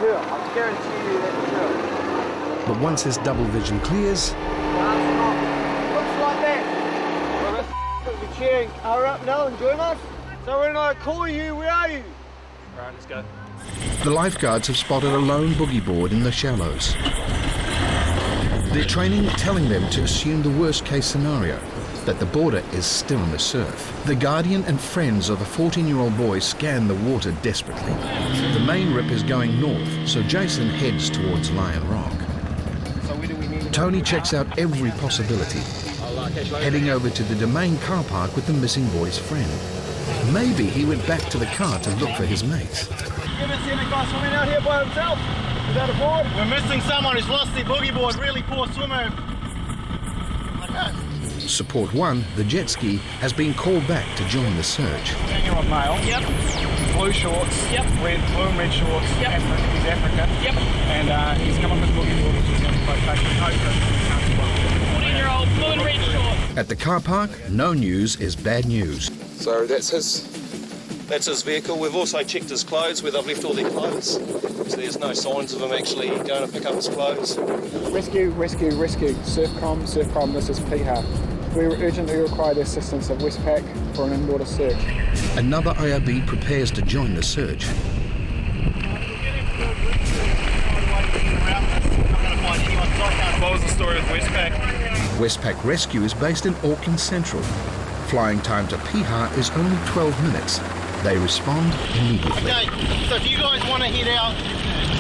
sure. I guarantee you that's sure. But once his double vision clears, No, it's not. Looks like that. Well, the cheering. Hurry up now and join us. So when I call you, where are you? Right, let's go. the lifeguards have spotted a lone boogie board in the shallows. Their training telling them to assume the worst case scenario, that the boarder is still in the surf. The guardian and friends of the 14-year-old boy scan the water desperately. The main rip is going north, so Jason heads towards Lion Rock. Tony checks out every possibility, heading over to the domain car park with the missing boy's friend. Maybe he went back to the car to look for his mates. You haven't seen a guy swimming out here by himself? Without a board? We're missing someone who's lost their boogie board. Really poor swimmer. Support 1, the jet ski, has been called back to join the search. 10-year-old male. Yep. Blue shorts. Yep. Blue and red shorts. Yep. He's African. Yep. And he's come up with boogie board, which is in quotation. 14-year-old, blue and red shorts. At the car park, no news is bad news. So that's his vehicle. We've also checked his clothes, where they've left all their clothes. So there's no signs of him actually going to pick up his clothes. Rescue, rescue, rescue. Surfcom, this is Piha. We urgently require the assistance of Westpac for an in-water search. Another IRB prepares to join the search. What was the story with Westpac? Westpac Rescue is based in Auckland Central. Flying time to Piha is only 12 minutes. They respond immediately. Okay, so if you guys want to head out,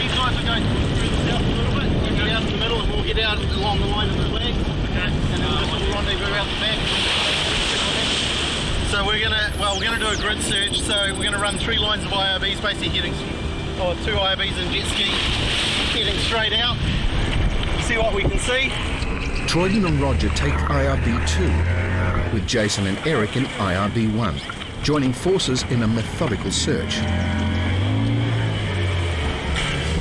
these guys are going through the south a little bit. You go out in the middle and we'll head out along the line of the flag. Okay. And then we'll rendezvous out the back. So we're gonna do a grid search. So we're gonna run 3 lines of IRBs, basically heading, or 2 IRBs and jet ski, heading straight out. See what we can see. Troyden and Roger take IRB 2, with Jason and Eric in IRB 1, joining forces in a methodical search.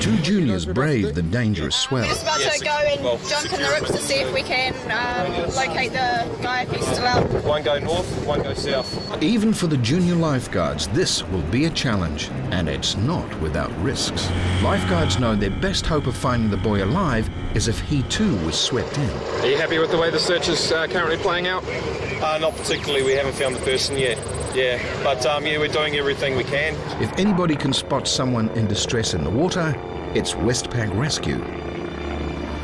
2 juniors brave the dangerous swell. We're just about to go and jump in the rips to see if we can locate the guy if he's still out. One go north, one go south. Even for the junior lifeguards, this will be a challenge, and it's not without risks. Lifeguards know their best hope of finding the boy alive is if he too was swept in. Are you happy with the way the search is currently playing out? Not particularly, we haven't found the person yet. Yeah, but yeah, we're doing everything we can. If anybody can spot someone in distress in the water, it's Westpac Rescue.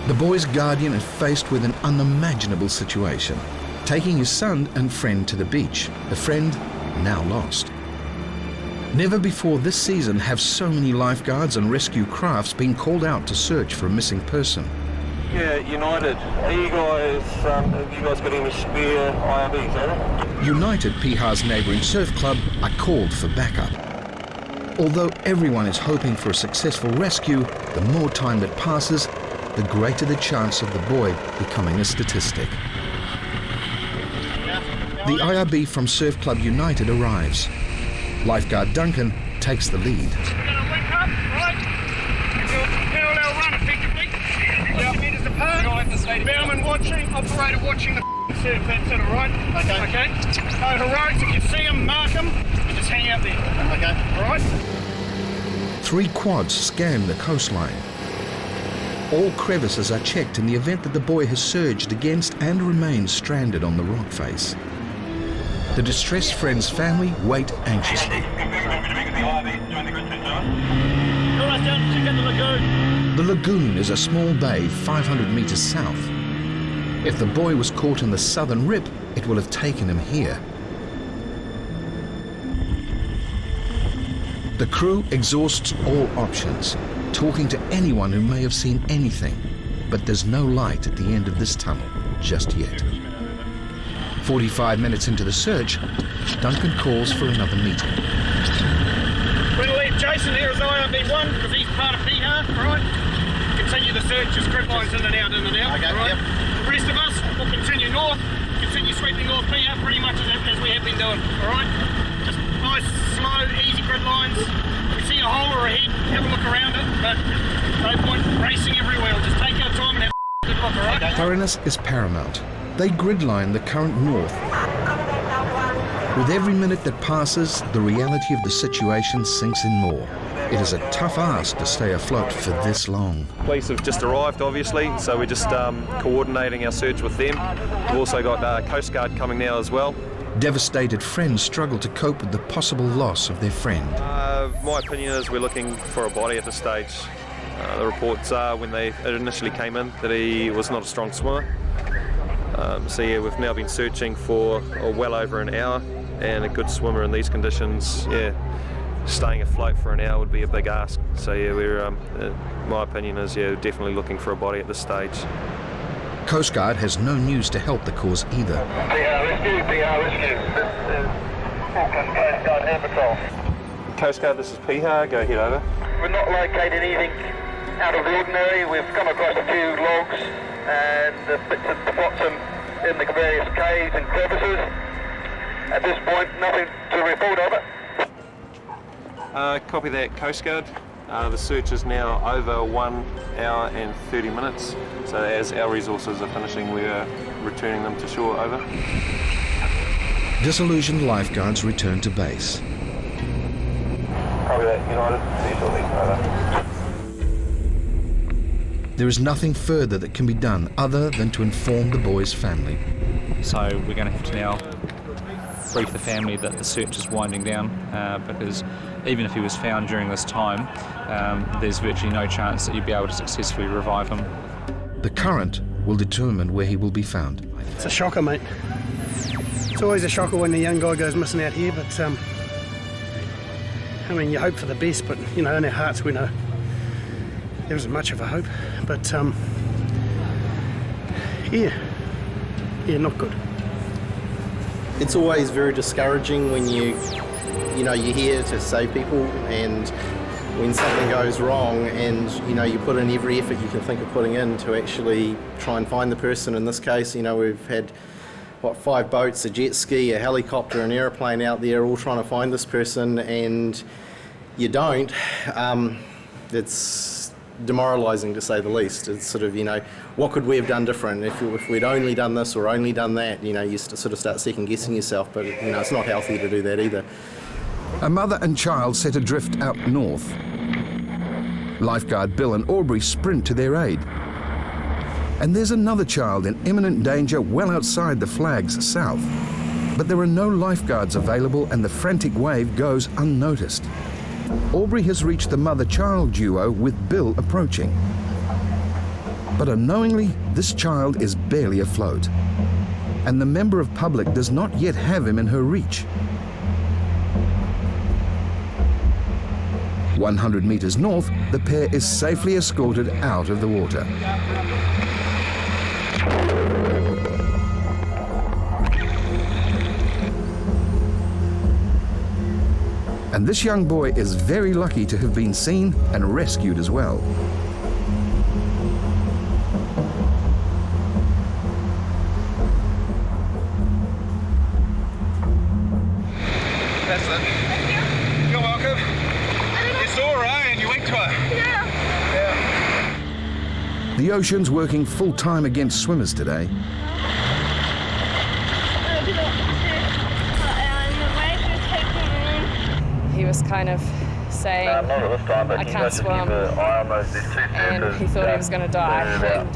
The boy's guardian is faced with an unimaginable situation, taking his son and friend to the beach, the friend now lost. Never before this season have so many lifeguards and rescue crafts been called out to search for a missing person. Yeah, United. Have you guys got any spare IRBs, are they? United, Piha's neighbouring surf club, are called for backup. Although everyone is hoping for a successful rescue, the more time that passes, the greater the chance of the boy becoming a statistic. The IRB from Surf Club United arrives. Lifeguard Duncan takes the lead. We're going to link up, right? And do a parallel run effectively. 50 metres apart. Bowman watching, operator watching the surf. That's it, all right? Okay. So heroics, if you see them, mark them, and just hang out there. Okay. All right? 3 quads scan the coastline. All crevices are checked in the event that the boy has surged against and remains stranded on the rock face. The distressed friend's family wait anxiously. The lagoon is a small bay 500 metres south. If the boy was caught in the southern rip, it will have taken him here. The crew exhausts all options, talking to anyone who may have seen anything, but there's no light at the end of this tunnel just yet. 45 minutes into the search, Duncan calls for another meeting. We're going to leave Jason here as IRB1 because he's part of Piha, right? Continue the search, just grid lines in and out, Okay, right? yep. The rest of us will continue north, continue sweeping north Piha pretty much as we have been doing, all right? Just nice, slow, easy grid lines. If we see a hole or a head, have a look around it, but no point racing everywhere. We'll just take our time and have a good look, all right? Thoroughness is paramount. They gridline the current north. With every minute that passes, the reality of the situation sinks in more. It is a tough ask to stay afloat for this long. Police have just arrived, obviously, so we're just coordinating our search with them. We've also got Coast Guard coming now as well. Devastated friends struggle to cope with the possible loss of their friend. My opinion is we're looking for a body at this stage. The reports are, when they initially came in, that he was not a strong swimmer. So yeah, we've now been searching for well over an hour, and a good swimmer in these conditions, yeah, staying afloat for an hour would be a big ask. So yeah, we're, my opinion is, yeah, definitely looking for a body at this stage. Coast Guard has no news to help the cause either. Piha Rescue. This is Auckland Coast Guard Air Patrol. Coast Guard, this is Piha. Go ahead, over. We've not located anything out of the ordinary. We've come across a few logs and the bits at the bottom in the various caves and crevices. At this point, nothing to report of it. Copy that, Coast Guard. The search is now over 1 hour and 30 minutes. So as our resources are finishing, we are returning them to shore, over. Disillusioned lifeguards return to base. Copy that, United. See you shortly, over. There is nothing further that can be done other than to inform the boy's family. So we're going to have to now brief the family that the search is winding down, because even if he was found during this time, there's virtually no chance that you'd be able to successfully revive him. The current will determine where he will be found. It's a shocker, mate. It's always a shocker when a young guy goes missing out here, but I mean, you hope for the best, but you know, in our hearts we know there isn't much of a hope. But yeah, not good. It's always very discouraging when you're here to save people, and when something goes wrong, and you put in every effort you can think of putting in to actually try and find the person. In this case, we've had 5 boats, a jet ski, a helicopter, an aeroplane out there, all trying to find this person, and you don't. It's demoralising, to say the least. It's sort of, what could we have done different? If we'd only done this or only done that, you sort of start second guessing yourself, but it's not healthy to do that either. A mother and child set adrift out north. Lifeguard Bill and Aubrey sprint to their aid. And there's another child in imminent danger well outside the flags south. But there are no lifeguards available, and the frantic wave goes unnoticed. Aubrey has reached the mother-child duo with Bill approaching. But unknowingly, this child is barely afloat, and the member of public does not yet have him in her reach. 100 meters north, the pair is safely escorted out of the water. And this young boy is very lucky to have been seen and rescued as well. That's it. You're welcome. You saw her, and you went to her. Yeah. The ocean's working full-time against swimmers today. He was kind of saying, I can't swim, and he thought he was going to die. And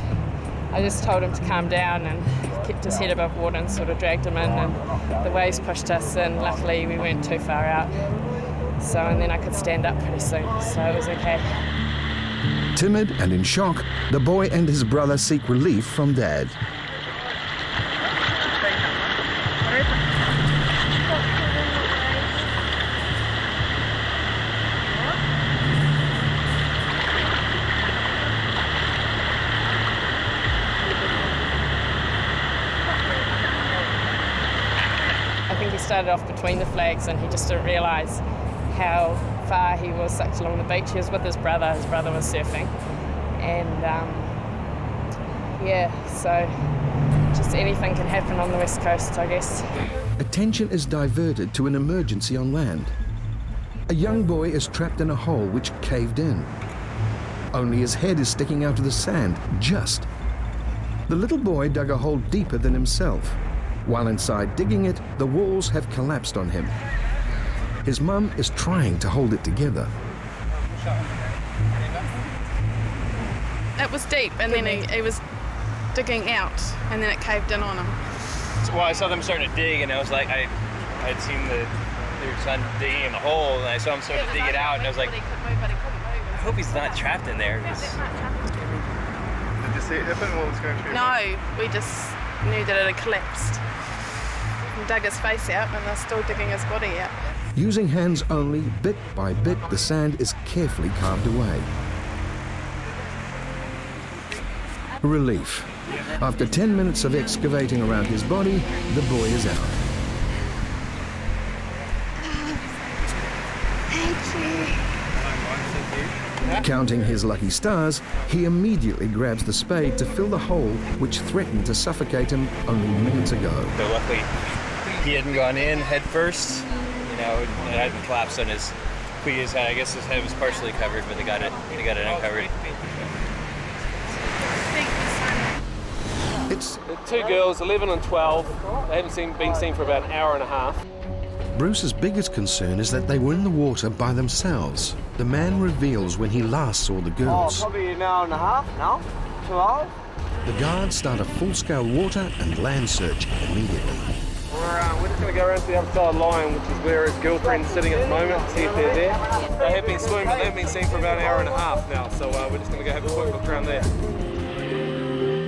I just told him to calm down and kept his head above water and sort of dragged him in, and the waves pushed us, and luckily we weren't too far out. So, and then I could stand up pretty soon, so it was okay. Timid and in shock, the boy and his brother seek relief from Dad. Started off between the flags, and he just didn't realise how far he was sucked along the beach. He was with his brother was surfing, and so just anything can happen on the west coast, I guess. Attention is diverted to an emergency on land. A young boy is trapped in a hole which caved in. Only his head is sticking out of the sand, just. The little boy dug a hole deeper than himself. While inside digging it, the walls have collapsed on him. His mum is trying to hold it together. It was deep, and then he was digging out, and then it caved in on him. Well, I saw them starting to dig, and I was like, I'd seen they were starting digging in the hole, and I saw him starting to dig it out, and I was like, I hope he's not trapped in there. Did you see it happen while it was going through? No, we just knew that it had collapsed. And dug his face out, and they're still digging his body out. Using hands only, bit by bit, the sand is carefully carved away. Relief. After 10 minutes of excavating around his body, the boy is out. Counting his lucky stars, he immediately grabs the spade to fill the hole which threatened to suffocate him only minutes ago. So luckily, he hadn't gone in head first. You know, it hadn't collapsed on his Piha's head. I guess his head was partially covered, but they got it uncovered. It's two girls, 11 and 12. They haven't been seen for about an hour and a half. Bruce's biggest concern is that they were in the water by themselves. The man reveals when he last saw the girls. Oh, probably an hour and a half now, 2 hours. The guards start a full-scale water and land search immediately. We're just going to go around to the other side line, which is where his girlfriend's sitting at the moment, see if they're there. They have been swimming, but they haven't been seen for about an hour and a half now, so we're just going to go have a quick look around there.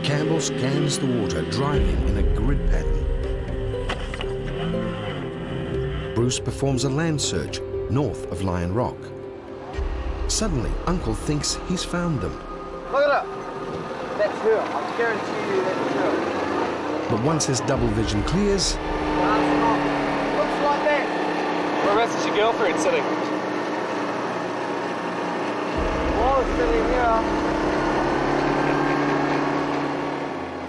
Campbell scans the water, driving in a grid pattern. Bruce performs a land search north of Lion Rock. Suddenly, Uncle thinks he's found them. Look at it. That's her. I guarantee you that's her. But once his double vision clears... No, it's not. Looks like that. Whereabouts is your girlfriend sitting? Well, sitting here.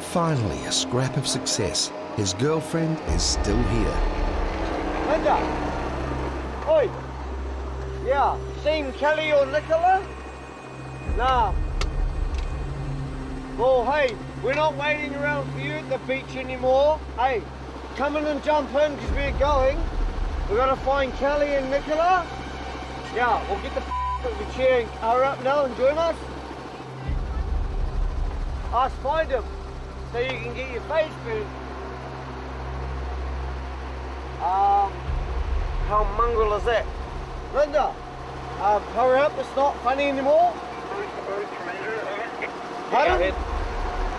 Finally, a scrap of success. His girlfriend is still here. Linda! Oi! Yeah, seen Kelly or Nicola? Nah. Well, hey, we're not waiting around for you at the beach anymore. Hey, come in and jump in because we're going. We're going to find Kelly and Nicola. Yeah, we'll get the of the chair and hurry up now and join us. Us find them so you can get your face food. How mongrel is that? Linda, hurry up, it's not funny anymore. Pardon?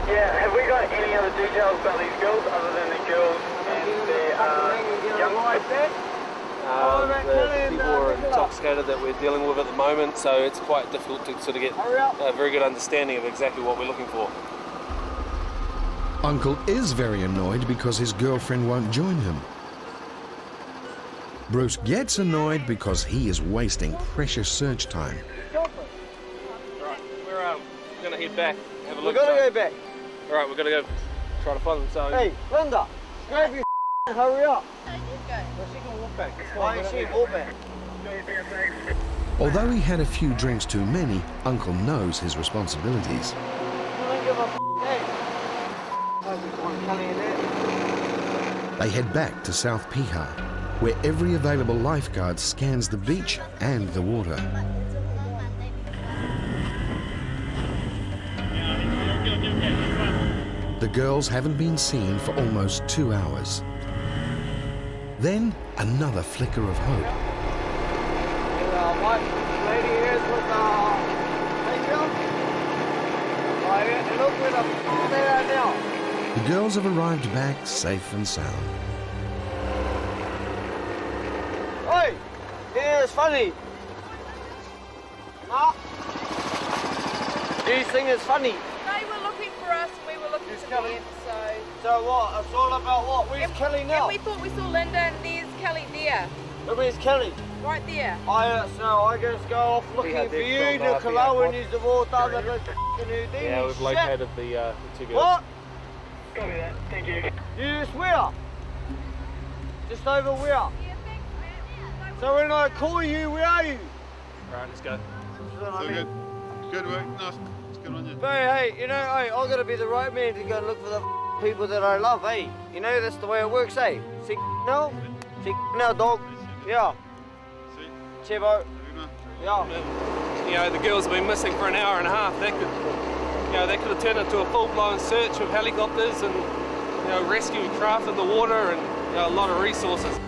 Yeah, have we got any other details about these girls other than the girls and their young like that? The people are intoxicated that we're dealing with at the moment, so it's quite difficult to sort of get a very good understanding of exactly what we're looking for. Uncle is very annoyed because his girlfriend won't join him. Bruce gets annoyed because he is wasting precious search time. Right, we're going to head back, have a look. We're going to go back. All right, we're going to go try to find them. So. Hey, Linda, grab your and hurry up. She can walk back. Why ain't she walk back? Although he had a few drinks too many, Uncle knows his responsibilities. Don't give a They head back to South Piha, where every available lifeguard scans the beach and the water. The girls haven't been seen for almost 2 hours. Then, another flicker of hope. Lady here is with look where the they are now. The girls have arrived back safe and sound. Oi! Yeah, it's funny. Nah. Do you think it's funny? They were looking for us, we were looking for them, so... So what? It's all about what? Where's Kelly now? And we thought we saw Linda and there's Kelly there. Where's Kelly? Right there. I just go off looking for you, Nicola, when you've all done the Houdini. Yeah, we've located the two girls. What? Copy that, thank you. You just where? Just over where? Yeah, thanks, man. So when I call you, where are you? Right, let's go. So good. Good work. Nice. It's good on you. Hey, you know, hey, I've got to be the right man to go and look for the people that I love, hey. You know, that's the way it works, hey. See now? See now, dog? Yeah. See? Chebo. Have you, man? Yeah. you know, the girls have been missing for an hour and a half. That could, you know, that could have turned into a full-blown search with helicopters and, you know, rescue craft in the water and, you know, a lot of resources.